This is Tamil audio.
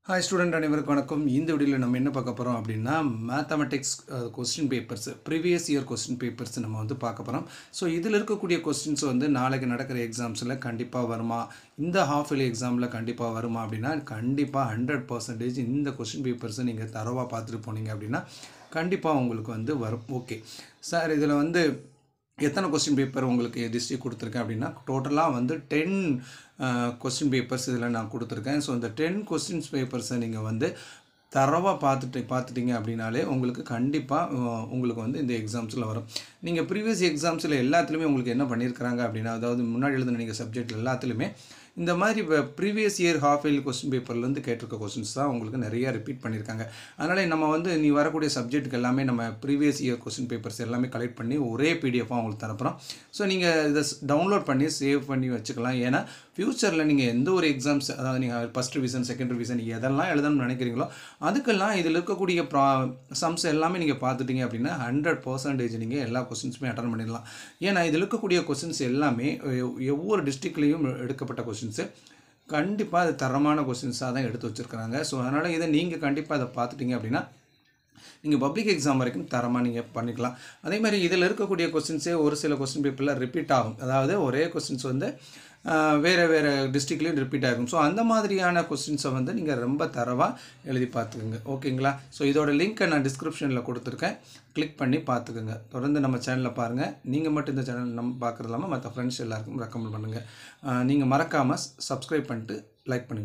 ஹாய் ஸ்டூடெண்ட் அனைவருக்கும் வணக்கம். இந்த வீடியோவில் நம்ம என்ன பார்க்க போகிறோம் அப்படின்னா mathematics question papers previous year question papers நம்ம வந்து பார்க்க போகிறோம். ஸோ இதில் இருக்கக்கூடிய கொஸ்டின்ஸ் வந்து நாளைக்கு நடக்கிற எக்ஸாம்ஸில் கண்டிப்பாக வருமா, இந்த ஹாஃப் இயர்லி எக்ஸாமில் கண்டிப்பாக வருமா அப்படின்னா கண்டிப்பாக 100% இந்த கொஸ்டின் பேப்பர்ஸை நீங்கள் தரவாக பார்த்துட்டு போனீங்க அப்படின்னா கண்டிப்பாக உங்களுக்கு வந்து வரும். ஓகே சார், இதில் வந்து எத்தனை கொஸ்டின் பேப்பர் உங்களுக்கு டிஸ்ட்ரிக் கொடுத்துருக்கேன் அப்படின்னா டோட்டலாக வந்து 10 கொஸ்டின் பேப்பர்ஸ் இதில் நான் கொடுத்துருக்கேன். ஸோ இந்த 10 கொஸ்டின்ஸ் பேப்பர்ஸை நீங்கள் வந்து தரவாக பார்த்துட்டீங்க அப்படின்னாலே உங்களுக்கு கண்டிப்பாக உங்களுக்கு வந்து இந்த எக்ஸாம்ஸில் வரும். நீங்கள் ப்ரீவியஸ் எக்ஸாம்ஸில் எல்லாத்துலேயுமே உங்களுக்கு என்ன பண்ணியிருக்கிறாங்க அப்படின்னா, அதாவது முன்னாடி எழுதின நீங்கள் சப்ஜெக்ட் எல்லாத்துலேயுமே இந்த மாதிரி previous year half yearly question பேப்பர்லேருந்து கேட்டிருக்க கொஸ்டின்ஸ் தான் உங்களுக்கு நிறையா ரிப்பீட் பண்ணியிருக்காங்க. அதனால் நம்ம வந்து நீ வரக்கூடிய சப்ஜெக்ட்டுக்கு எல்லாமே நம்ம ப்ரீவியஸ் இயர் கொஸ்டின் பேப்பர்ஸ் எல்லாமே கலெக்ட் பண்ணி ஒரே பிடிஎஃபாக உங்களுக்கு தரப்புறோம். ஸோ நீங்கள் இதை டவுன்லோட் பண்ணி சேவ் பண்ணி வச்சுக்கலாம். ஏன்னா ஃப்யூச்சரில் நீங்கள் எந்த ஒரு எக்ஸாம்ஸ், அதாவது நீங்கள் ஃபஸ்ட் ரிவிஷன் செகண்ட் ரிவிஷன் எதெல்லாம் எழுதணும்னு நினைக்கிறீங்களோ அதுக்கெல்லாம் இதில் இருக்கக்கூடிய சம்ஸ் எல்லாமே நீங்கள் பார்த்துட்டீங்க அப்படின்னா 100% நீங்கள் எல்லா கொஸ்டின்ஸுமே அட்டன் பண்ணிடலாம். ஏன்னா இதில் இருக்கக்கூடிய கொஸ்டின்ஸ் எல்லாமே ஒவ்வொரு டிஸ்ட்ரிக்ட்லேயும் எடுக்கப்பட்ட கொஸ்டின்ஸு கண்டிப்பாக அது தரமான கொஸ்டின்ஸாக தான் எடுத்து வச்சுருக்கிறாங்க. ஸோ அதனால் இதை நீங்கள் கண்டிப்பாக அதை பார்த்துட்டீங்க அப்படின்னா நீங்கள் பப்ளிக் எக்ஸாம் வரைக்கும் தரமாக நீங்கள் பண்ணிக்கலாம். அதே மாதிரி இதில் இருக்கக்கூடிய கொஸ்டின்ஸே ஒரு சில கொஸ்டின் பேப்பரில் ரிப்பீட் ஆகும். அதாவது ஒரே கொஸ்டின்ஸ் வந்து வேறு டிஸ்ட்ரிக்ட்லேயும் ரிப்பீட் ஆகும். ஸோ அந்த மாதிரியான கொஸ்டின்ஸை வந்து நீங்கள் ரொம்ப தரவாக எழுதி பார்த்துக்குங்க. ஓகேங்களா? ஸோ இதோட லிங்க்கை நான் டிஸ்கிரிப்ஷனில் கொடுத்துருக்கேன், கிளிக் பண்ணி பார்த்துக்குங்க. தொடர்ந்து நம்ம சேனலில் பாருங்கள். நீங்கள் மட்டும் இந்த சேனல் நம்ம பார்க்குறது இல்லாமல் மற்ற ஃப்ரெண்ட்ஸ் எல்லாருக்கும் ரெக்கமெண்ட் பண்ணுங்கள். நீங்கள் மறக்காமல் சப்ஸ்கிரைப் பண்ணிட்டு லைக் பண்ணுங்கள்.